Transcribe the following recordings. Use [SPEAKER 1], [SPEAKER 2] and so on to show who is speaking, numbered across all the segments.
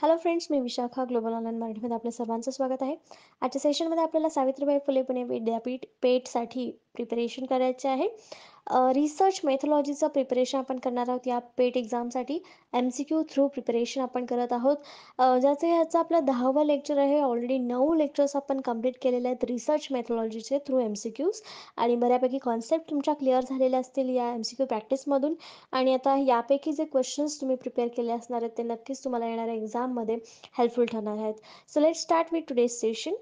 [SPEAKER 1] Hello friends, मी Vishakha global online मराठीमध्ये आपल्या सर्वांचं स्वागत आहे. आजच्या सेशनमध्ये आपल्याला सावित्रीबाई फुले पुणे विद्यापीठ पेटसाठी प्रिपरेशन करायचे आहे. रिसर्च मेथॉलॉजीचं प्रिपरेशन आपण करणार आहोत या पेट एक्झामसाठी. MCQ थ्रू प्रिपरेशन आपण करत आहोत. ह्याचं आपलं 10वं लेक्चर आहे. ऑलरेडी 9 लेक्चर्स आपण कंप्लीट केलेले आहेत रिसर्च मेथॉलॉजीचे थ्रू MCQs आणि बऱ्यापैकी कॉन्सेप्ट तुमच्या क्लिअर झालेल्या असतील या MCQ प्रॅक्टिसमधून. आणि आता यापैकी जे क्वेश्चन्स तुम्ही प्रिपेअर केले असणार आहेत ते नक्कीच तुम्हाला येणाऱ्या एक्झाममध्ये हेल्पफुल ठरणार आहेत. So let's start with today's session.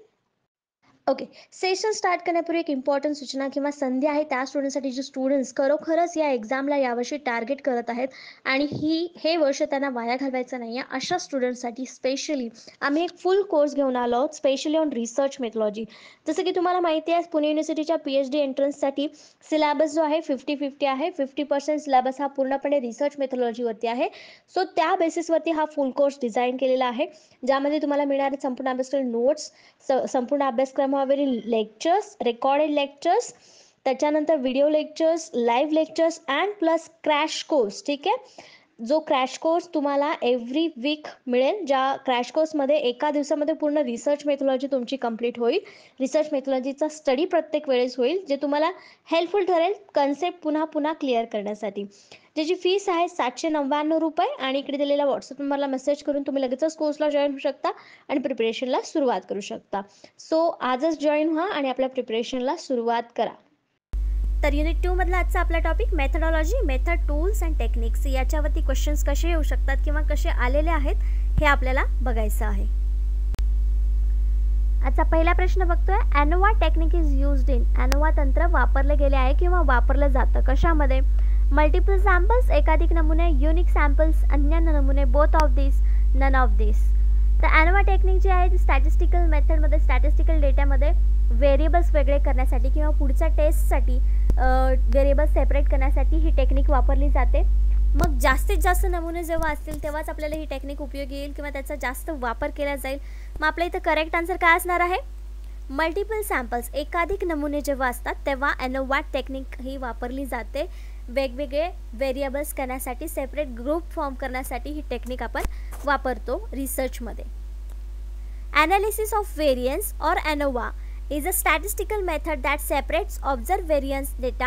[SPEAKER 1] Okay, session start करण्यापूर्वी एक इम्पॉर्टंट सूचना किंवा संधी आहे त्या स्टुडंटसाठी जे स्टुडंट्स खरोखरच या एक्झामला यावर्षी टार्गेट करत आहेत आणि हे वर्ष त्यांना वाया घालवायचं नाही आहे, अशा स्टुडंट्ससाठी स्पेशली आम्ही एक फुल कोर्स घेऊन आलो आहोत स्पेशली ऑन रिसर्च मेथॉलॉजी. जसं की तुम्हाला माहिती आहे, पुणे युनिव्हर्सिटीच्या PhD एंट्रन्ससाठी सिलेबस जो आहे 50-50 आहे. 50% सिलेबस हा पूर्णपणे रिसर्च मेथॉलॉजीवरती आहे. सो त्या बेसिसवरती हा फुल कोर्स डिझाईन केलेला आहे, ज्यामध्ये तुम्हाला मिळणारे संपूर्ण अभ्यासक्रम नोट्स, संपूर्ण अभ्यासक्रमावरील लेक्चर्स, रेकॉर्डेड लेक्चर्स, त्याच्यानंतर video lectures, live lectures and plus crash course. ठीक आहे, जो क्रॅश कोर्स तुम्हाला एव्हरी वीक मिळेल, ज्या क्रॅश कोर्समध्ये एका दिवसामध्ये पूर्ण रिसर्च मेथॉलॉजी तुमची कंप्लीट होईल. रिसर्च मेथॉलॉजीचा स्टडी प्रत्येक वेळेस होईल, जे तुम्हाला हेल्पफुल ठरेल कन्सेप्ट पुन्हा पुन्हा क्लिअर करण्यासाठी. ज्याची फीस आहे 799 रुपये आणि इकडे दिलेल्या व्हॉट्सअप नंबरला मेसेज करून तुम्ही लगेचच कोर्सला जॉईन होऊ शकता आणि प्रिपरेशनला सुरुवात करू शकता. सो आजच जॉईन व्हा आणि आपल्या प्रिपरेशनला सुरुवात करा.
[SPEAKER 2] तर युनिट 2 मधला आजचा आपला topic methodology, method, tools and techniques याच्यावरती क्वेश्चन्स कसे येऊ शकतात किंवा कसे आलेले आहेत हे आपल्याला बघायचं आहे. आजचा पहिला प्रश्न बघतोय, ANOVA technique is used in. ANOVA तंत्र वापरले गेले आहे किंवा वापरलं जातं कशामध्ये? मल्टिपल सॅम्पल्स, एकाधिक नमुने, युनिक सॅम्पल्स, अन्य नमुने, both of this, none of this. तर एनोवा टेक्निक जी आहे ती स्टॅटिस्टिकल मेथडमध्ये, स्टॅटिस्टिकल डेटामध्ये व्हेरिएबल्स वेगळे करण्यासाठी किंवा पुढच्या टेस्टसाठी व्हेरिएबल्स सेपरेट करण्यासाठी ही टेक्निक वापरली जाते. मग जास्तीत जास्त नमुने जेव्हा असतील तेव्हाच आपल्याला ही टेक्निक उपयोगी येईल किंवा त्याचा जास्त वापर केला जाईल. मग आपल्या इथं करेक्ट आन्सर काय असणार आहे? मल्टिपल सॅम्पल्स, एकाधिक नमुने जेव्हा असतात तेव्हा एनोवा टेक्निक ही वापरली जाते. वेगवेगळे व्हेरिएबल्स करण्यासाठी, सेपरेट ग्रुप फॉर्म करण्यासाठी ही टेक्निक आपण वापरतो रिसर्चमध्ये. Analysis of variance or ANOVA is a statistical method that separates observed variance data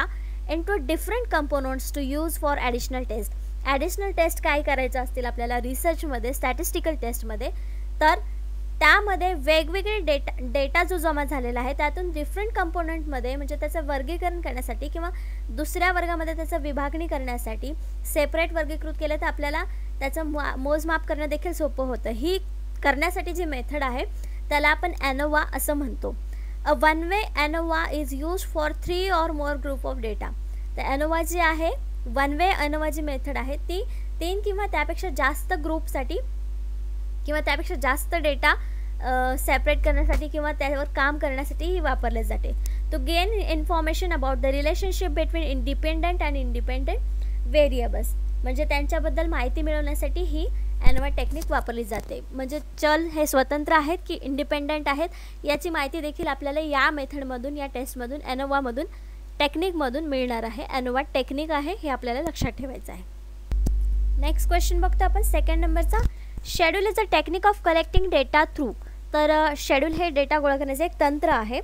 [SPEAKER 2] into different components to use for additional test. Additional test काय करायचं असतील आपल्याला रिसर्चमध्ये, स्टॅटिस्टिकल टेस्टमध्ये, तर त्यामध्ये वेगवेगळे डेटा जो जमा झालेला आहे त्यातून डिफरंट कंपोनंटमध्ये, म्हणजे त्याचं वर्गीकरण करण्यासाठी किंवा दुसऱ्या वर्गामध्ये त्याचं विभागणी करण्यासाठी सेपरेट वर्गीकृत केलं तर आपल्याला त्याचं मोजमाप करणं देखील सोपं होतं. ही करण्यासाठी जी मेथड आहे त्याला आपण एनोवा असं म्हणतो. A one-way ANOVA is used for 3 or more group of data. तर ANOVA जी आहे, वन वे ANOVA जी मेथड आहे ती 3 किंवा त्यापेक्षा जास्त ग्रुपसाठी किंवा त्यापेक्षा जास्त डेटा सेपरेट करण्यासाठी किंवा त्यावर काम करण्यासाठी ही वापरले जाते. To gain information about the relationship between independent and independent variables, म्हणजे त्यांच्याबद्दल माहिती मिळवण्यासाठी ही एनोवा टेक्निक वापरली जाते. म्हणजे चल हे स्वतंत्र आहेत की इंडिपेंडंट आहेत याची माहिती देखील आपल्याला या मेथडमधून, या टेस्टमधून, एनोवामधून, टेक्निकमधून मिळणार आहे. एनोवा टेक्निक आहे हे आपल्याला लक्षात ठेवायचं आहे. नेक्स्ट क्वेश्चन बघतो आपण सेकंड नंबरचा. Schedule is a technique of collecting data through. तर शेड्यूल हे डेटा गोळा करण्याचे एक तंत्र आहे.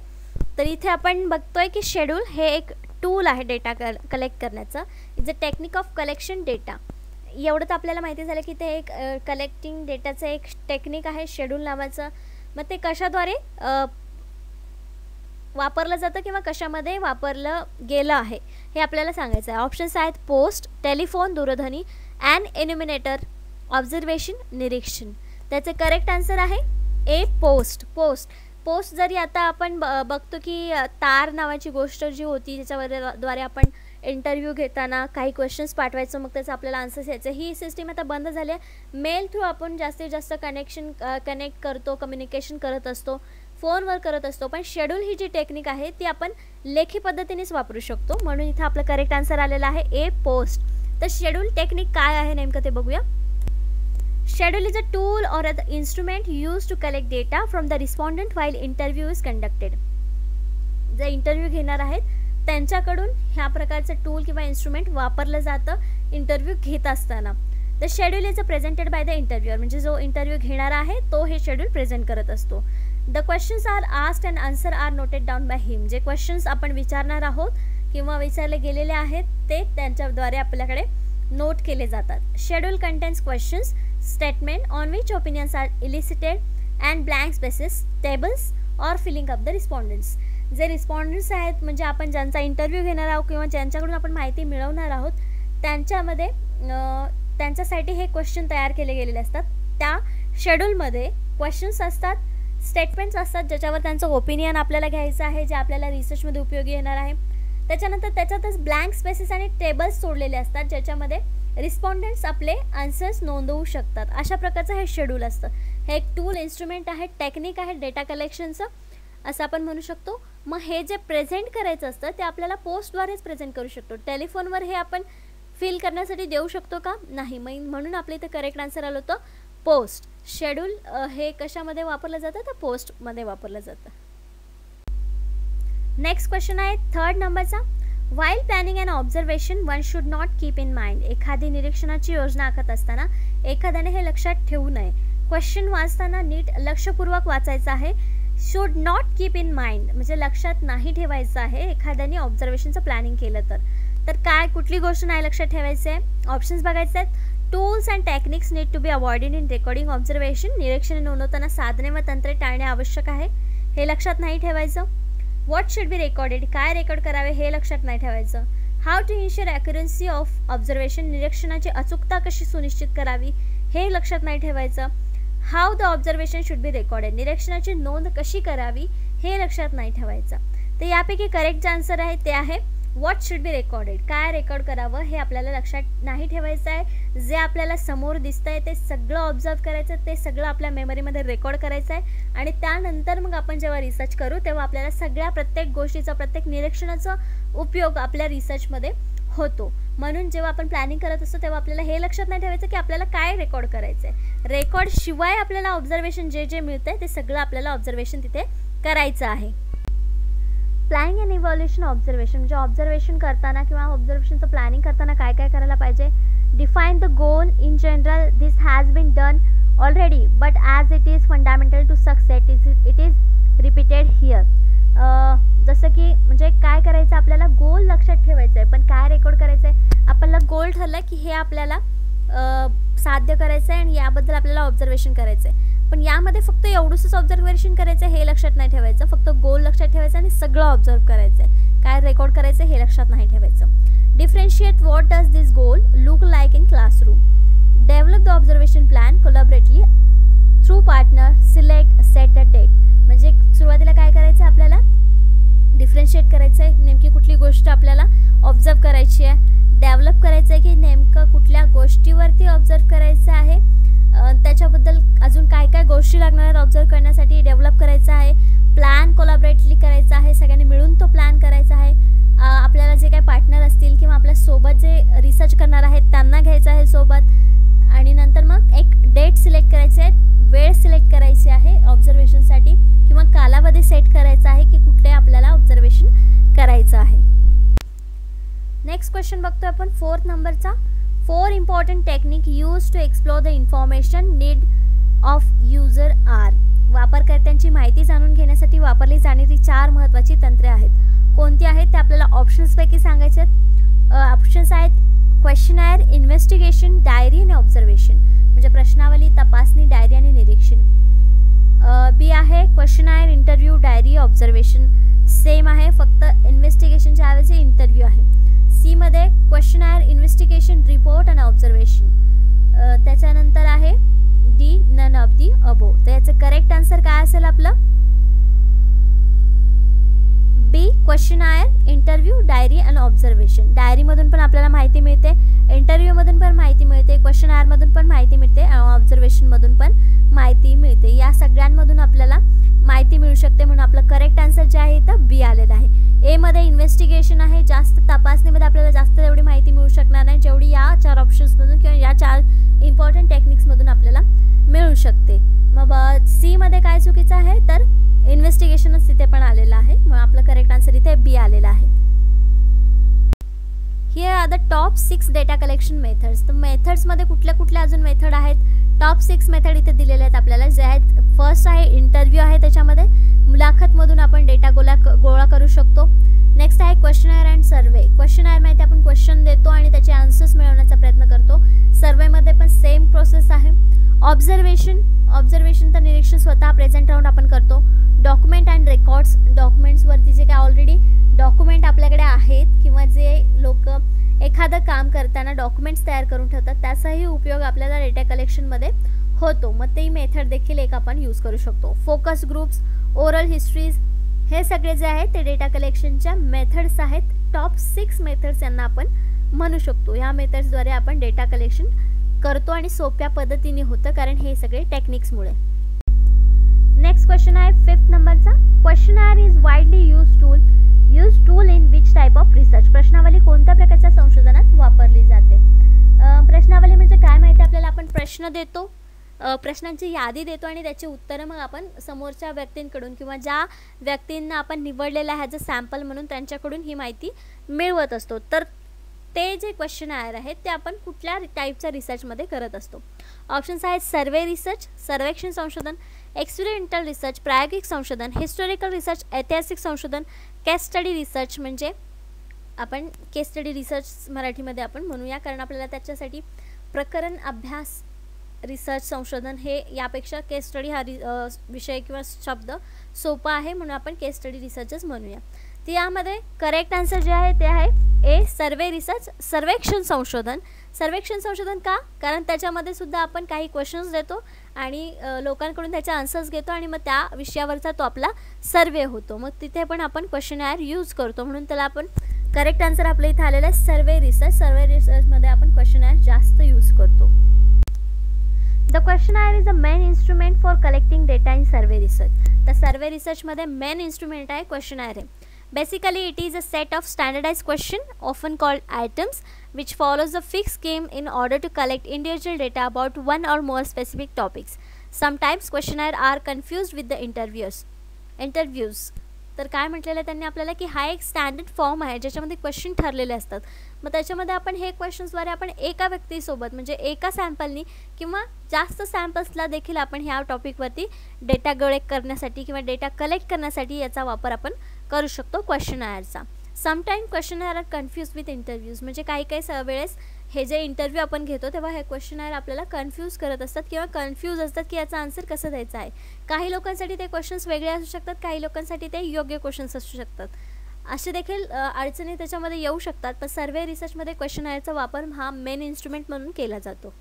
[SPEAKER 2] तर इथे आपण बघतोय की शेड्यूल हे एक टूल आहे डेटा कलेक्ट करण्याचं. Is a technique of collection data. एवढं तर आपल्याला माहिती झालं की ते एक कलेक्टिंग डेटाचं एक टेक्निक आहे शेड्यूल नावाचं. मग ते कशाद्वारे वापरलं जातं किंवा कशामध्ये वापरलं गेलं आहे हे आपल्याला सांगायचं आहे. ऑप्शन्स आहेत पोस्ट, टेलिफोन, दूरध्वनी, अँड एन्युमिनेटर, ऑब्झर्वेशन, निरीक्षण. त्याचे करेक्ट आन्सर आहे ए, पोस्ट. पोस्ट जरी आता आपण बघतो की तार नावाची गोष्ट जी होती ज्याच्याद्वारे आपण इंटरव्ह्यू घेताना काही क्वेश्चन्स पाठवायचं, मग त्याचं आपल्याला आन्सर्स यायचं, ही सिस्टीम आता बंद झाली आहे. मेल थ्रू आपण जास्तीत जास्त कनेक्ट करतो, कम्युनिकेशन करत असतो, फोनवर करत असतो. पण शेड्यूल ही जी टेक्निक आहे ती आपण लेखी पद्धतीनेच वापरू शकतो. म्हणून इथं आपलं करेक्ट आन्सर आलेला आहे ए, पोस्ट. तर शेड्यूल टेक्निक काय आहे नेमकं ते बघूया. Schedule is a tool or an instrument used to collect data from the respondent while interview is conducted. जे इंटरव्ह्यू घेणार आहेत त्यांच्याकडून ह्या प्रकारचं टूल किंवा इन्स्ट्रुमेंट वापरलं जातं इंटरव्ह्यू घेत असताना. The schedule is presented by the इंटरव्ह्यूअर, म्हणजे जो इंटरव्ह्यू घेणारा आहे तो हे शेड्यूल प्रेझेंट करत असतो. The questions are asked and answer are noted down by him, जे क्वेश्चन्स आपण विचारणार आहोत किंवा विचारले गेलेले आहेत ते त्यांच्याद्वारे आपल्याकडे नोट केले जातात. Schedule contents questions, statement on which opinions are elicited and blank spaces, tables or filling up the respondents. जे रिस्पॉन्डंट्स आहेत म्हणजे आपण ज्यांचा इंटरव्ह्यू घेणार आहोत किंवा ज्यांच्याकडून आपण माहिती मिळवणार आहोत त्यांच्यामध्ये त्यांच्यासाठी हे क्वेश्चन तयार केले गेलेले असतात. त्या शेड्यूलमध्ये क्वेश्चन्स असतात, स्टेटमेंट्स असतात ज्याच्यावर त्यांचं ओपिनियन आपल्याला घ्यायचं आहे, जे आपल्याला रिसर्चमध्ये उपयोगी येणार आहे. त्याच्यानंतर त्याच्यातच ब्लँक स्पेसेस आणि टेबल्स सोडलेले असतात ज्याच्यामध्ये रिस्पॉन्डंट्स आपले आन्सर्स नोंदवू शकतात. अशा प्रकारचं हे शेड्यूल असतं. हे एक टूल, इन्स्ट्रुमेंट आहे, टेक्निक आहे डेटा कलेक्शनचं असं आपण म्हणू शकतो. मग हे जे प्रेझेंट करायचं असतं ते आपल्याला पोस्टद्वारेच प्रेझेंट करू शकतो. टेलिफोनवर हे आपण फिल करण्यासाठी देऊ शकतो का? नाही. म्हणून आपल्या इथं करेक्ट आन्सर आलं होतं पोस्ट. शेड्यूल हे कशामध्ये वापरलं जातं तर पोस्टमध्ये वापरलं जातं. नेक्स्ट क्वेश्चन आहे 3rd नंबरचा. While planning and observation one should not keep in mind. एखादी निरीक्षणाची योजना आखत असताना एखाद्याने हे लक्षात ठेवू नये. क्वेश्चन वाचताना नीट लक्षपूर्वक वाचायचं आहे. Should not keep in mind म्हणजे लक्षात नाही ठेवायचं आहे एखाद्याने ऑब्झर्वेशनचं प्लॅनिंग केलं तर काय कुठली गोष्ट नाही लक्षात ठेवायची आहे. ऑप्शन्स बघायचे आहेत. Tools and techniques need to be avoided in recording observation. निरीक्षण नोंदवताना साधने व तंत्रे टाळणे आवश्यक आहे, हे लक्षात नाही ठेवायचं. व्हॉट शुड बी रेकॉर्डेड, काय रेकॉर्ड करावे हे लक्षात नाही ठेवायचं. How to ensure accuracy of observation, निरीक्षणाची अचूकता कशी सुनिश्चित करावी हे लक्षात नाही ठेवायचं. How the observation should be recorded, निरीक्षणाची नोंद कशी करावी हे लक्षात नाही ठेवायचं. तर यापैकी करेक्ट जे आन्सर आहे ते आहे व्हॉट शुड बी रेकॉर्डेड. काय रेकॉर्ड करावं हे आपल्याला लक्षात नाही ठेवायचं आहे. जे आपल्याला समोर दिसतं आहे ते सगळं ऑब्झर्व करायचं, ते सगळं आपल्या मेमरीमध्ये रेकॉर्ड करायचं आहे आणि त्यानंतर मग आपण जेव्हा रिसर्च करू तेव्हा आपल्याला सगळ्या प्रत्येक गोष्टीचा, प्रत्येक निरीक्षणाचा उपयोग आपल्या रिसर्चमध्ये होतो. म्हणून जेव्हा आपण प्लॅनिंग करत असतो तेव्हा आपल्याला हे लक्षात नाही ठेवायचं की आपल्याला काय रेकॉर्ड करायचं आहे. रेकॉर्ड शिवाय आपल्याला ऑब्झर्वेशन जे मिळतं आहे ते सगळं आपल्याला ऑब्झर्वेशन तिथे करायचं आहे. प्लॅनिंग अँड इव्हॅल्युएशन ऑब्झर्वेशन म्हणजे ऑब्झर्वेशन करताना किंवा ऑब्झर्वेशनचं प्लॅनिंग करताना काय काय करायला पाहिजे. Define the goal in general, this has been done already but as it is fundamental to success it is repeated here. जसं की म्हणजे काय करायचं आपल्याला गोल लक्षात ठेवायचं आहे पण काय रेकॉर्ड करायचं आहे. आपल्याला गोल ठरलं की हे आपल्याला साध्य करायचं आहे आणि याबद्दल आपल्याला ऑब्झर्वेशन करायचं आहे, पण यामध्ये फक्त एवढंच ऑब्झर्वेशन करायचं हे लक्षात नाही ठेवायचं. फक्त गोल लक्षात ठेवायचं आणि सगळं ऑब्झर्व करायचं आहे. काय रेकॉर्ड करायचं हे लक्षात नाही ठेवायचं. Differentiate what does this goal look like in classroom. Develop the observation plan collaboratively through partner, select, set a date. म्हणजे सुरुवातीला काय करायचं आपल्याला डिफरेन्शिएट करायचं आहे नेमकी कुठली गोष्ट आपल्याला ऑब्झर्व करायची आहे. डेव्हलप करायचं आहे की नेमकं कुठल्या गोष्टीवरती ऑब्झर्व करायचं आहे, त्याच्याबद्दल अजून काय काय गोष्टी लागणार आहेत ऑब्झर्व करण्यासाठी डेव्हलप करायचं आहे. प्लॅन कोलॅबरेटली करायचा आहे, सगळ्यांनी मिळून तो प्लॅन करायचा आहे. आपल्याला जे काही पार्टनर असतील किंवा आपल्यासोबत जे रिसर्च करणार आहेत त्यांना घ्यायचं आहे सोबत आणि नंतर मग एक डेट सिलेक्ट करायची आहे, वेळ सिलेक्ट करायची आहे ऑब्झर्वेशनसाठी किंवा कालावधी सेट करायचा आहे की कुठले आपल्याला ऑब्झर्वेशन करायचं आहे. नेक्स्ट क्वेश्चन बघतोय आपण 4th नंबरचा. 4 important technique use to explore the information need of user are. वापरकर्त्यांची माहिती जाणून घेण्यासाठी वापरली जाणारी 4 महत्त्वाची तंत्रे आहेत. कोणती आहेत ते आपल्याला ऑप्शन्सपैकी सांगायचे आहेत. ऑप्शन्स आहेत क्वेश्चनायर, इन्व्हेस्टिगेशन, डायरी आणि ऑब्झर्वेशन. म्हणजे प्रश्नावली, तपासणी, डायरी आणि निरीक्षण. बी आहे questionnaire, interview, diary, observation. Same आहे, फक्त इन्व्हेस्टिगेशनच्या ऐवजी इंटरव्ह्यू आहे. सी मध्ये क्वेश्चनायर, इन्व्हेस्टिगेशन, रिपोर्ट आणि ऑब्झर्वेशन. त्याच्यानंतर आहे डी नन ऑफ दी अबो. तर याचं करेक्ट आन्सर काय असेल आपलं बी क्वेश्चनायर, इंटरव्ह्यू, डायरी आणि ऑब्झर्वेशन. डायरीमधून पण आपल्याला माहिती मिळते, इंटरव्ह्यूमधून पण माहिती मिळते, क्वेश्चनायरमधून पण माहिती मिळते आणि ऑब्झर्वेशनमधून पण माहिती मिळते. या सगळ्यांमधून आपल्याला माहिती मिळू शकते म्हणून आपलं करेक्ट आन्सर जे आहे तर बी आलेलं आहे. ए मध्ये इन्व्हेस्टिगेशन आहे, जास्त तपासणीमध्ये आपल्याला जास्त एवढी माहिती मिळू शकणार नाही जेवढी या 4 ऑप्शन्समधून किंवा या 4 इम्पॉर्टंट टेक्निक्समधून आपल्याला मिळू शकते. मग सी मध्ये काय चुकीचं आहे तर इन्व्हेस्टिगेशनच तिथे पण आलेलं आहे, मग आपलं करेक्ट आन्सर इथे बी आलेला आहे. Here are the top top 6 data collection methods. तर मेथड्समध्ये कुठल्या कुठल्या अजून मेथड आहेत, टॉप 6 मेथड इथे दिलेले आहेत आपल्याला, जे आहेत फर्स्ट आहे इंटरव्ह्यू आहे, त्याच्यामध्ये मुलाखतमधून आपण डेटा गोळा करू शकतो. नेक्स्ट आहे क्वेश्चनर अँड सर्वे. क्वेश्चनर माहिती आपण क्वेश्चन देतो आणि त्याचे आन्सर्स मिळवण्याचा प्रयत्न करतो. सर्वेमध्ये पण सेम प्रोसेस आहे. ऑब्झर्वेशन तर निरीक्षण स्वतः प्रेझेंट राहून आपण करतो. डॉक्युमेंट अँड रेकॉर्ड्स, डॉक्युमेंट्सवरती जे काय ऑलरेडी डॉक्युमेंट आपल्याकडे आहेत किंवा जे लोक एखादं काम करताना डॉक्युमेंट्स तयार करून ठेवतात त्याचाही उपयोग आपल्याला डेटा कलेक्शनमध्ये होतो. मग ते मेथड देखील एक आपण यूज करू शकतो. फोकस ग्रुप्स, ओरल हिस्ट्रीज, हे सगळे जे आहेत ते डेटा कलेक्शनच्या मेथड्स आहेत. टॉप 6 मेथड्स यांना आपण म्हणू शकतो. या मेथड्सद्वारे आपण डेटा कलेक्शन करतो आणि सोप्या पद्धतीने होतं, कारण हे सगळे टेक्निक्समुळे. नेक्स्ट क्वेश्चन आहे 5th नंबरचा. Questionnaire is widely use tool in which type of research. प्रश्नावली कोणत्या प्रकारच्या संशोधनात वापरली जाते. प्रश्नावली म्हणजे काय माहिती आपल्याला, आपण प्रश्न देतो, प्रश्नांची यादी देतो आणि त्याची उत्तरं मग आपण समोरच्या व्यक्तींकडून किंवा ज्या व्यक्तींना आपण निवडलेलं आहे ॲज अ सॅम्पल म्हणून त्यांच्याकडून ही माहिती मिळवत असतो. तर ते जे क्वेश्चनर आहेत ते आपण कुठल्या टाईपच्या रिसर्चमध्ये करत असतो. ऑप्शन्स आहेत सर्वे रिसर्च, सर्वेक्षण संशोधन, एक्सपेरिमेंटल रिसर्च, प्रायोगिक संशोधन, हिस्टॉरिकल रिसर्च, ऐतिहासिक संशोधन, केस स्टडी रिसर्च. म्हणजे आपण केस स्टडी रिसर्च मराठीमध्ये आपण म्हणूया, कारण आपल्याला त्याच्यासाठी प्रकरण अभ्यास रिसर्च संशोधन हे यापेक्षा केस स्टडी हा विषय किंवा शब्द सोपा आहे म्हणून आपण केस स्टडी रिसर्चच म्हणूया. तर यामध्ये करेक्ट आन्सर जे आहे ते आहे ए सर्वे रिसर्च, सर्वेक्षण संशोधन. सर्वेक्षण संशोधन का, कारण त्याच्यामध्ये सुद्धा आपण काही क्वेश्चन्स देतो आणि लोकांकडून त्याचे आन्सर्स घेतो आणि मग त्या विषयावरचा तो आपला सर्वे होतो. मग तिथे पण आपण क्वेश्चनर यूज करतो म्हणून त्याला आपण करेक्ट आन्सर आपल्या इथे आलेला आहे सर्वे रिसर्च. सर्वे रिसर्चमध्ये आपण क्वेश्चनर जास्त यूज करतो. The questionnaire is the main instrument for collecting data in survey research. The survey research मध्ये main instrument आहे questionnaire आहे. Basically it is a set of standardized question often called items which follows a fixed scheme in order to collect individual data about one or more specific topics. Sometimes questionnaire are confused with the interviews. तर काय म्हटलेलं आहे त्यांनी आपल्याला की हा एक standard form आहे ज्याच्यामध्ये क्वेश्चन ठरलेले असतात. मग त्याच्यामध्ये आपण हे क्वेश्चन्सद्वारे आपण एका व्यक्तीसोबत म्हणजे एका सॅम्पलनी किंवा जास्त सॅम्पल्सला देखील आपण ह्या टॉपिकवरती डेटा गोळा करण्यासाठी किंवा डेटा कलेक्ट करण्यासाठी याचा वापर आपण करू शकतो क्वेश्चनरचा. Sometime questionnaire are confuse with interviews. म्हणजे काही वेळेस हे जे इंटरव्ह्यू आपण घेतो तेव्हा हे क्वेश्चनर आपल्याला कन्फ्यूज करत असतात किंवा कन्फ्यूज असतात की याचा आन्सर कसं द्यायचा आहे. काही लोकांसाठी ते क्वेश्चन्स वेगळे असू शकतात, काही लोकांसाठी ते योग्य क्वेश्चन्स असू शकतात. असे देखील अडचणी त्याच्यामध्ये येऊ शकतात. पण सर्वे रिसर्चमध्ये क्वेश्चनरचा वापर हा मेन इन्स्ट्रुमेंट म्हणून केला जातो.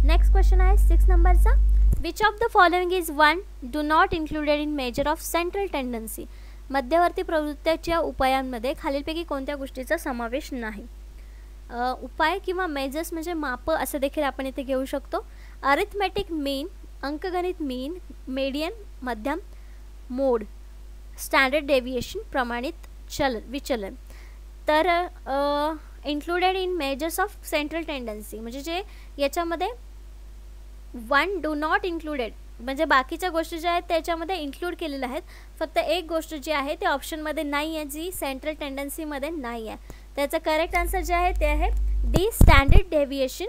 [SPEAKER 2] नेक्स्ट क्वेश्चन आहे 6 नंबरचा. Which of the following is one do not included in measure of central tendency. मध्यवर्ती प्रवृत्तीच्या उपायांमध्ये खालीलपैकी कोणत्या गोष्टीचा समावेश नाही. उपाय किंवा मेजर्स म्हणजे माप असं देखील आपण इथे घेऊ शकतो. अरिथमेटिक मीन, अंकगणित मीन, मेडियन मध्यम, मोड, स्टँडर्ड डेव्हिएशन प्रमाणित विचलन. तर included in measures of central tendency म्हणजे जे याच्यामध्ये वन डू नॉट इन्क्लुडेड म्हणजे बाकीच्या गोष्टी ज्या आहेत त्याच्यामध्ये इन्क्लूड केलेल्या आहेत. फक्त एक गोष्ट जी आहे ते ऑप्शनमध्ये नाही आहे, जी सेंट्रल टेंडन्सीमध्ये नाही आहे. त्याचं करेक्ट आन्सर जे आहे ते आहे डी स्टँडर्ड डेव्हिएशन.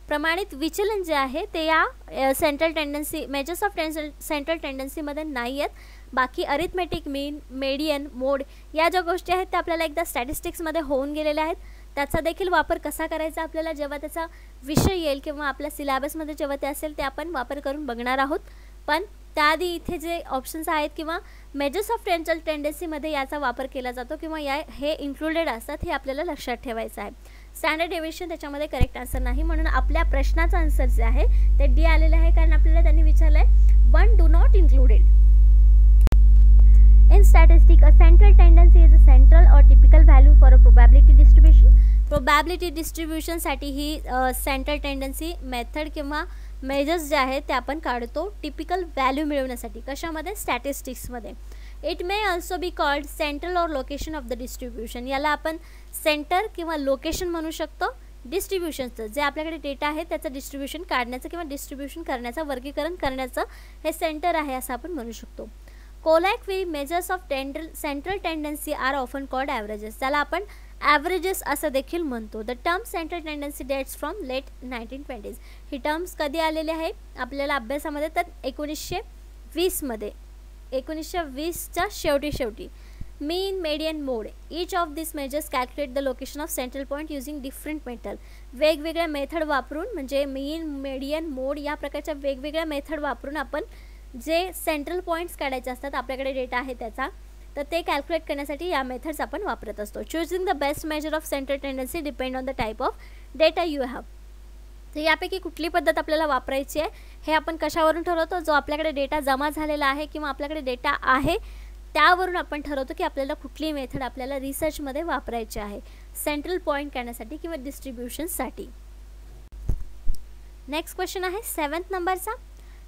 [SPEAKER 2] प्रमाणित विचलन जे आहे ते या central tendency measures of central टेंडन्सीमध्ये नाही आहेत. बाकी अरिथमेटिक मीन, मेडियन, मोड या ज्या गोष्टी आहेत त्या आपल्याला एकदा स्टॅटिस्टिक्समध्ये होऊन गेलेल्या आहेत. त्याचा देखील वापर कसा करायचा आपल्याला जेव्हा त्याचा विषय येईल किंवा आपल्या सिलेबसमध्ये जेव्हा ते असेल ते आपण वापर करून बघणार आहोत. पण त्याआधी इथे जे ऑप्शन्स आहेत किंवा मेजर्स ऑफ सेंट्रल टेंडन्सीमध्ये याचा वापर केला जातो किंवा हे इन्क्लुडेड असतात हे आपल्याला लक्षात ठेवायचं आहे. स्टँडर्ड डेव्हिएशन त्याच्यामध्ये करेक्ट आन्सर नाही म्हणून आपल्या प्रश्नाचा आन्सर जे आहे ते डी आलेलं आहे, कारण आपल्याला त्यांनी विचारलं आहे one do not included. In statistics, a central tendency is a central or typical value for a probability distribution. Probability distribution साठी ही सेंट्रल टेंडन्सी मेथड किंवा मेजर्स जे आहेत ते आपण काढतो टिपिकल व्हॅल्यू मिळवण्यासाठी. कशामध्ये? स्टॅटिस्टिक्समध्ये. It may also be called central or location of the distribution. याला आपण सेंटर किंवा लोकेशन म्हणू शकतो. डिस्ट्रीब्युशनचं जे आपल्याकडे डेटा आहे त्याचं डिस्ट्रीब्युशन काढण्याचं किंवा डिस्ट्रीब्युशन करण्याचं वर्गीकरण करण्याचं हे सेंटर आहे असं आपण म्हणू शकतो. Colloquially, measures of central tendency are often called averages. त्याला आपण ॲव्हरेजेस असं देखील म्हणतो. The term central tendency dates from late 1920s. ही टर्म्स कधी आलेली आहे आपल्याला अभ्यासामध्ये, तर 1920मध्ये, 1920च्या शेवटी. Mean, median, mode. Each of this measures calculate the location of central point using different method. वेगवेगळ्या मेथड वापरून, म्हणजे मीन, मेडियन, मोड या प्रकारच्या वेगवेगळ्या मेथड वापरून आपण जे सेंट्रल पॉईंट्स काढायचे असतात, आपल्याकडे डेटा आहे त्याचा, तर ते कॅल्क्युलेट करण्यासाठी या मेथड्स आपण वापरत असतो. Choosing the best measure of central tendency depend on the type of data you have. तर यापैकी कुठली पद्धत आपल्याला वापरायची आहे हे आपण कशावरून ठरवतो? जो आपल्याकडे डेटा जमा झालेला आहे किंवा आपल्याकडे डेटा आहे त्यावरून आपण ठरवतो की आपल्याला कुठली मेथड आपल्याला रिसर्चमध्ये वापरायची आहे सेंट्रल पॉईंट काढण्यासाठी किंवा डिस्ट्रीब्युशनसाठी. नेक्स्ट क्वेश्चन आहे 7th नंबरचा.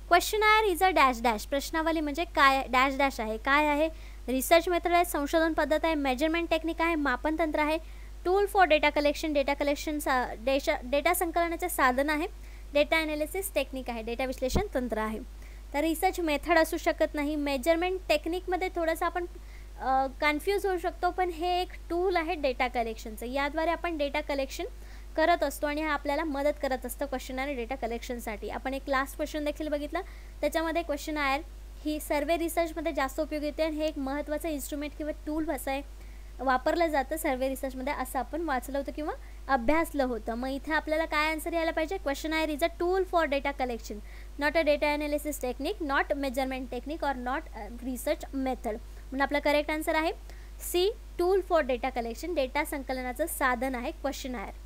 [SPEAKER 2] Questionnaire is a dash dash. प्रश्नावली म्हणजे काय? डॅश डॅश आहे. काय आहे? रिसर्च मेथड आहे, संशोधन पद्धत आहे, मेजरमेंट टेक्निक आहे, मापन तंत्र आहे, tool for data collection, data संकलनाचे साधन आहे, डेटा ॲनालिसिस टेक्निक आहे, डेटा विश्लेषण तंत्र आहे. तर रिसर्च मेथड असू शकत नाही. मेजरमेंट टेक्निकमध्ये थोडंसं आपण कन्फ्यूज होऊ शकतो, पण हे एक टूल आहे डेटा कलेक्शनचं. याद्वारे आपण डेटा कलेक्शन करत असतो आणि हा आपल्याला मदत करत असतं क्वेश्चनायर डेटा कलेक्शनसाठी. आपण एक लास्ट क्वेश्चन देखील बघितला, त्याच्यामध्ये क्वेश्चनायर ही सर्वे रिसर्चमध्ये जास्त उपयोगी येते आणि हे एक महत्त्वाचं इन्स्ट्रुमेंट किंवा टूल असं आहे, वापरलं जातं सर्वे रिसर्चमध्ये, असं आपण वाचलं होतं किंवा अभ्यासलं होतं. मग इथे आपल्याला काय आन्सर यायला पाहिजे? Questionnaire is a tool for data collection, not a data analysis technique, not measurement technique और नॉट रिसर्च मेथड. म्हणून आपला करेक्ट आन्सर आहे C, tool for data collection. Data संकलनाचं साधन आहे questionnaire.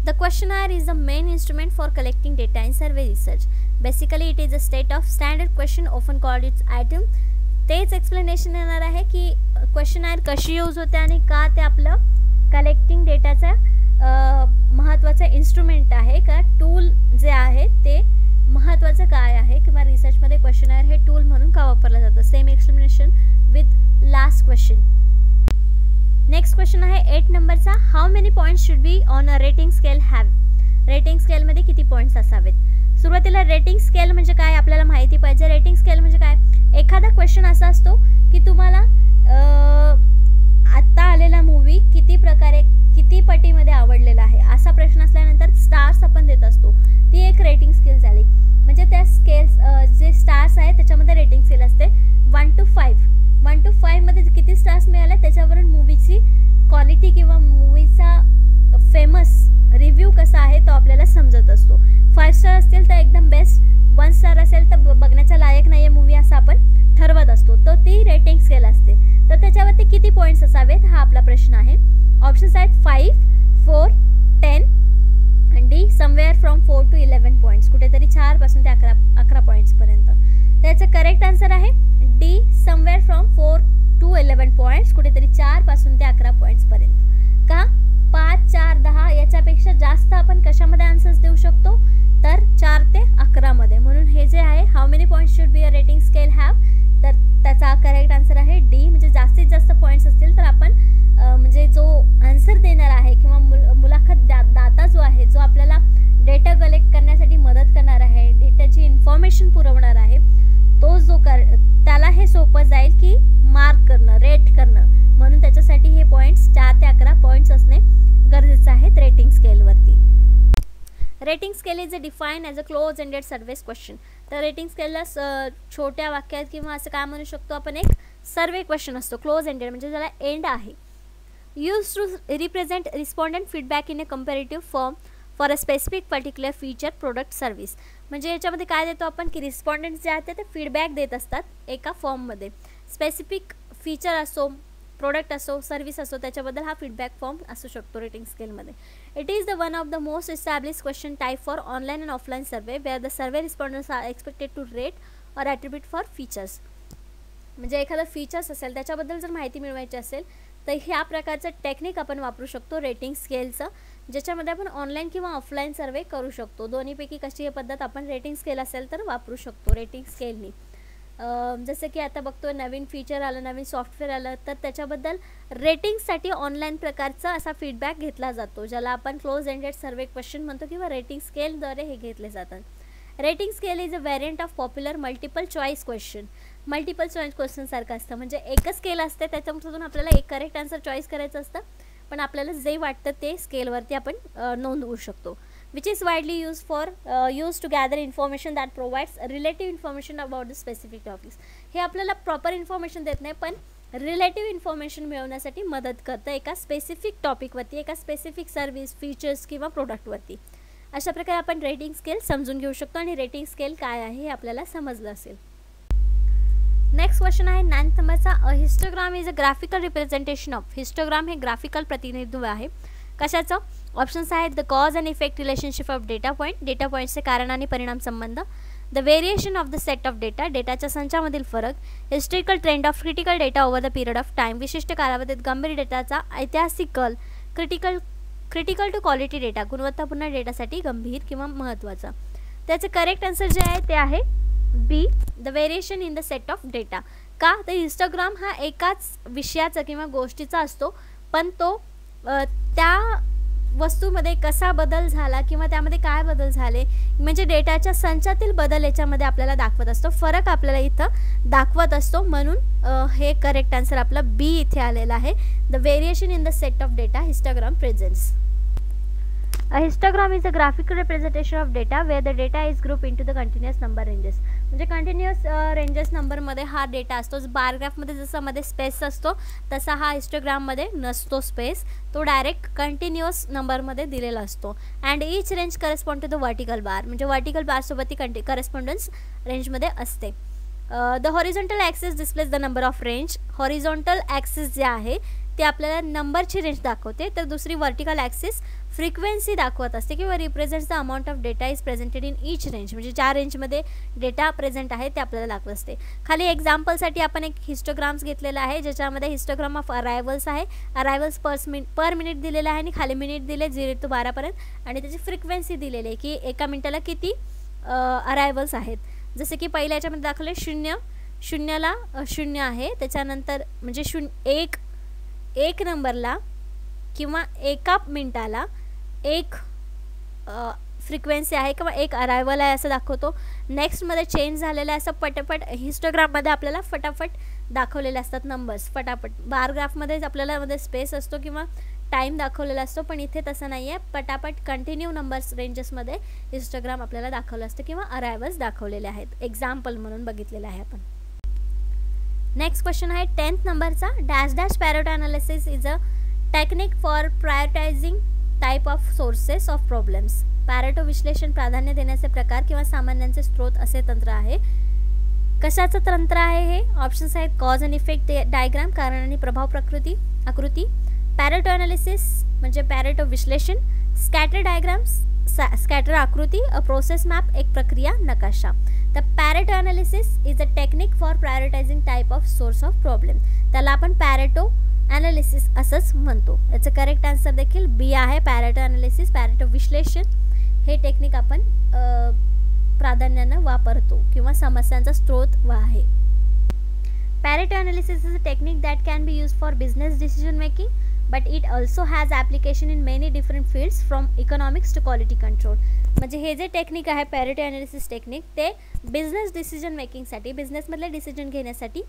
[SPEAKER 2] The questionnaire is the main instrument for collecting data in survey research. Basically, it is a set of standard question, often called its item. तेच explanation येणार आहे की questionnaire कशी use होते आणि का ते आपलं कलेक्टिंग डेटाचा महत्त्वाचा इन्स्ट्रुमेंट आहे, का टूल जे आहे ते महत्त्वाचं काय आहे, किंवा रिसर्चमध्ये क्वेश्चनायर हे टूल म्हणून का वापरलं जातं. Same explanation with last question. Next question आहे 8 नंबरचा. How many points should be on a rating scale have. Rating स्केलमध्ये किती पॉईंट्स असावेत? सुरुवातीला रेटिंग स्केल म्हणजे काय आपल्याला माहिती पाहिजे. रेटिंग स्केल म्हणजे काय? एखादा क्वेश्चन असा असतो की तुम्हाला आत्ता आलेला मूवी किती पटीमध्ये आवडलेला आहे असा प्रश्न असल्यानंतर स्टार्स आपण देत असतो. ती एक रेटिंग स्केल झाली. म्हणजे त्या स्केल्स जे स्टार्स आहेत त्याच्यामध्ये रेटिंग स्केल असते 1 to 5. 1 to 5 मध्ये किती स्टार्स मिळाले त्याच्यावरून मूवीची क्वालिटी किंवा मूवीचा फेमस रिव्ह्यू कसा आहे तो आपल्याला समजत असतो. 5 स्टार असतील तर एकदम बेस्ट, 1 स्टार असेल तर बघण्याच्या लायक नाही आहे मूवी असं आपण ठरवत असतो. तर ती रेटिंग स्केल असते. तर त्याच्यावरती किती पॉईंट्स असावेत हा आपला प्रश्न आहे. ऑप्शन्स आहेत 5, 4, 10 आणि D somewhere from 4 to 11 points. कुठेतरी 4 पासून ते 11 पॉईंट्सपर्यंत. त्याचं करेक्ट आन्सर आहे D, somewhere from 4 to 11 points. कुठेतरी 4 पासून ते 11 पॉईंट्सपर्यंत. का? 5, 4, 10 याच्यापेक्षा जास्त आपण कशामध्ये आन्सर्स देऊ शकतो? तर 4 ते 11 मध्ये. म्हणून हे जे आहे how many points should be a rating scale have, तर त्याचा करेक्ट आन्सर आहे डी. म्हणजे जास्तीत जास्त पॉईंट्स असतील तर आपण म्हणजे जो आन्सर देणार आहे किंवा मुलाखत दाता जो आहे, जो आपल्याला डेटा कलेक्ट करण्यासाठी मदत करणार आहे, डेटाची इन्फॉर्मेशन पुरवणार आहे, तो जो त्याला हे सोपं जाईल की मार्क करणं, रेट करणं. म्हणून त्याच्यासाठी हे पॉईंट्स 4 ते 11 पॉईंट्स असणे गरजेचं आहेत रेटिंग स्केलवरती. Rating scale is define as a close ended surveys question. तर रेटिंग स्केलला छोट्या वाक्यात किंवा असं काय म्हणू शकतो आपण, एक सर्वे क्वेश्चन असतो. क्लोज एंडेड म्हणजे ज्याला एंड आहे. Use to represent respondent feedback in a comparative form for a specific particular feature, product, service. म्हणजे याच्यामध्ये काय देतो आपण की रिस्पॉन्डंट जे आहेत ते फीडबॅक देत असतात एका फॉर्ममध्ये. स्पेसिफिक फीचर असो, प्रोडक्ट असो, सर्व्हिस असो, त्याच्याबद्दल हा फीडबॅक फॉर्म असू शकतो रेटिंग स्केलमध्ये. It is the one of the most establish question type for online and offline survey where the survey respondents are expected to rate or attribute for features. म्हणजे एखादा features असेल त्याच्याबद्दल जर माहिती मिळवायची असेल तर ह्या प्रकारचं टेक्निक आपण वापरू शकतो रेटिंग स्केलचं, ज्याच्यामध्ये आपण ऑनलाईन किंवा ऑफलाईन सर्वे करू शकतो. दोन्हीपैकी कशी ही पद्धत आपण रेटिंग स्केल असेल तर वापरू शकतो रेटिंग स्केलनी. जसं की आता बघतो नवीन फीचर आलं, नवीन सॉफ्टवेअर आलं, तर त्याच्याबद्दल रेटिंगसाठी ऑनलाईन प्रकारचा असा फीडबॅक घेतला जातो, ज्याला आपण क्लोज एंडेड सर्वे क्वेश्चन म्हणतो किंवा रेटिंग स्केलद्वारे हे घेतले जातात. Rating scale is a variant of popular multiple choice question. Multiple choice question सारखं असतं, म्हणजे एकच स्केल असते त्याच्यामधून आपल्याला एक करेक्ट आन्सर चॉईस करायचं असतं पण आपल्याला जे वाटतं ते स्केलवरती आपण नोंदवू शकतो. Which is widely use to gather information that provides relative information about the specific topics. हे आपल्याला प्रॉपर इन्फॉर्मेशन देत नाही, पण रिलेटिव्ह इन्फॉर्मेशन मिळवण्यासाठी मदत करतं एका स्पेसिफिक टॉपिकवरती, एका स्पेसिफिक सर्व्हिस, फीचर्स किंवा प्रोडक्टवरती. अशा प्रकारे आपण रेटिंग स्केल समजून घेऊ शकतो आणि रेटिंग स्केल काय आहे हे आपल्याला समजलं असेल. नेक्स्ट क्वेश्चन आहे 9th नंबरचा. अ histogram is a graphical representation of. Histogram हे ग्राफिकल प्रतिनिधित्व आहे. कशाचं? ऑप्शन्स आहेत the cause and effect relationship of data point, data पॉईंटचे कारण आणि परिणाम संबंध, the variation of the set of data, डेटाच्या संचामधील फरक, historical trend of critical data over the period of time, विशिष्ट कालावधीत गंभीर डेटाचा, ऐतिहासिकल, क्रिटिकल टू क्वालिटी डेटा, गुणवत्तापूर्ण डेटासाठी गंभीर किंवा महत्त्वाचा. त्याचं करेक्ट आन्सर जे आहे ते आहे B, the variation in the set of data. का? तर हिस्टोग्राम हा एकाच विषयाचा किंवा गोष्टीचा असतो, पण तो त्या वस्तूमध्ये कसा बदल झाला किंवा त्यामध्ये काय बदल झाले म्हणजे डेटाच्या संचातील बदल याच्यामध्ये आपल्याला दाखवत असतो, फरक आपल्याला इथं दाखवत असतो. म्हणून हे करेक्ट आन्सर आपला बी इथे आलेला आहे. The variation in the set of data histogram presents. A histogram is a graphical representation of data where the data is grouped into the continuous number ranges. म्हणजे कंटिन्युअस रेंजेस नंबरमध्ये हा data असतो. बारग्राफमध्ये जसं मध्ये स्पेस असतो तसा हा हिस्टोग्राममध्ये नसतो स्पेस, तो डायरेक्ट कंटिन्युअस नंबरमध्ये दिलेला असतो. And each range correspond to the vertical bar, म्हणजे वर्टिकल बारसोबत ती करस्पॉन्डन्स रेंजमध्ये असते. The horizontal axis displays the number of range. Horizontal axis जे आहे ते आपल्याला नंबरची रेंज दाखवते, तर दुसरी वर्टिकल ॲक्सिस फ्रिक्वेन्सी दाखवत असते किंवा represents the amount of data is presented in each range, म्हणजे ज्या रेंजमध्ये डेटा प्रेझेंट आहे ते आपल्याला दाखवत असते. खाली एक्झाम्पलसाठी आपण एक हिस्टोग्राम्स घेतलेला आहे ज्याच्यामध्ये हिस्टोग्राम ऑफ अरायवल्स आहे. अरायवल्स पर मिनिट दिलेला आहे आणि खाली मिनिट दिले 0 ते 12 पर्यंत आणि त्याची फ्रिक्वेन्सी दिलेली आहे की एका मिनिटाला किती अरायवल्स आहेत. जसे की पहिल्या याच्यामध्ये दाखवले 0ला 0 आहे, त्याच्यानंतर म्हणजे 1 नंबरला किंवा एका मिनिटाला 1 फ्रिक्वेन्सी आहे किंवा 1 अरायवल आहे असं दाखवतो. नेक्स्टमध्ये चेंज झालेलं आहे असं पटापट हिस्टोग्राममध्ये आपल्याला फटाफट दाखवलेले असतात नंबर्स फटाफट. बारग्राफमध्येच आपल्याला मध्ये स्पेस असतो किंवा टाईम दाखवलेला असतो, पण इथे तसं नाही आहे. पटापट कंटिन्यू नंबर्स रेंजेसमध्ये हिस्टोग्राम आपल्याला दाखवलं असतं किंवा अरायवल्स दाखवलेले आहेत. एक्झाम्पल म्हणून बघितलेलं आहे आपण. नेक्स्ट क्वेश्चन आहे 10th नंबरचा. Dash Pareto analysis is a technique for prioritizing type of sources of problems. Pareto विश्लेषण प्राधान्य देण्याचे प्रकार किंवा सामान्यांचे स्रोत असे तंत्र आहे. कशाचं तंत्र आहे हे? ऑप्शन्स आहेत कॉज अँड इफेक्ट डायग्राम, कारण आणि प्रभाव आकृती, पॅरेटो अनालिसिस म्हणजे पॅरेटो विश्लेषण, स्कॅटर डायग्राम्स स्कॅटर आकृती, अ प्रोसेस मॅप एक प्रक्रिया नकाशा. The Pareto analysis is a technique for prioritizing type of source of problem. त्याला आपण पॅरेटो ॲनालिसिस असंच म्हणतो. याचं करेक्ट आन्सर देखील बी आहे. पॅरेटो ॲनालिसिस, पॅरेटो विश्लेषण हे टेक्निक आपण प्राधान्यानं वापरतो किंवा समस्यांचा स्रोत आहे. Pareto analysis is a technique that can be use for business decision making, but it also has application in many different fields from economics to quality control. म्हणजे हे जे टेक्निक आहे पॅरेटो ॲनालिसिस टेक्निक ते business decision मेकिंगसाठी, बिझनेसमधले decision घेण्यासाठी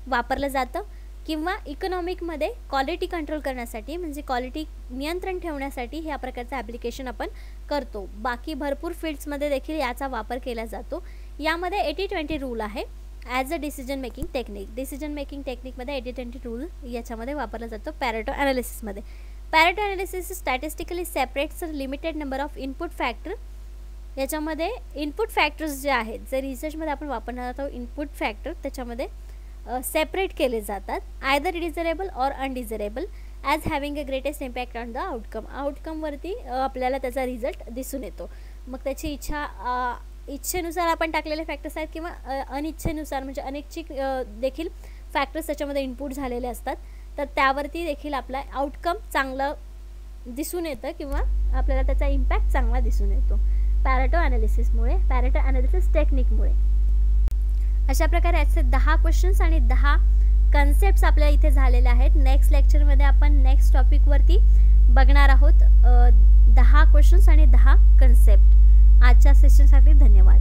[SPEAKER 2] वापरलं जातं किंवा इकॉनॉमिकमध्ये क्वालिटी कंट्रोल करण्यासाठी म्हणजे क्वालिटी नियंत्रण ठेवण्यासाठी ह्या प्रकारचं ॲप्लिकेशन आपण करतो. बाकी भरपूर फील्ड्समध्ये देखील याचा वापर केला जातो. यामध्ये 80-20 रूल आहे as a decision making technique. Decision making टेक्निकमध्ये 80-20 रूल याच्यामध्ये वापरला जातो पॅरेटो ॲनालिसिसमध्ये. Pareto analysis statistically separates limited number of input factor. याच्यामध्ये इनपुट फॅक्टर्स जे आहेत जे रिसर्चमध्ये आपण वापरणार आहोत इनपुट फॅक्टर त्याच्यामध्ये सेपरेट केले जातात, either desirable or undesirable as having a greatest impact on the आउटकमवरती आपल्याला त्याचा रिझल्ट दिसून येतो. मग त्याची इच्छेनुसार आपण टाकलेले फॅक्टर्स आहेत किंवा अनिच्छेनुसार म्हणजे अनैच्छिक देखील फॅक्टर्स त्याच्यामध्ये इनपुट झालेले असतात, तर त्यावरती देखील आपला आउटकम चांगलं दिसून येतं किंवा आपल्याला त्याचा इम्पॅक्ट चांगला दिसून येतो पॅरेटो ॲनालिसिसमुळे, पॅरेटो ॲनालिसिस टेक्निकमुळे. अशा प्रकारे याचे 10 क्वेश्चन्स आणि 10 कन्सेप्ट्स आपल्याला इथे झालेले आहेत. नेक्स्ट लेक्चरमध्ये आपण नेक्स्ट टॉपिकवरती बघणार आहोत 10 क्वेश्चन्स आणि 10 कन्सेप्ट. आजच्या सेशनसाठी धन्यवाद.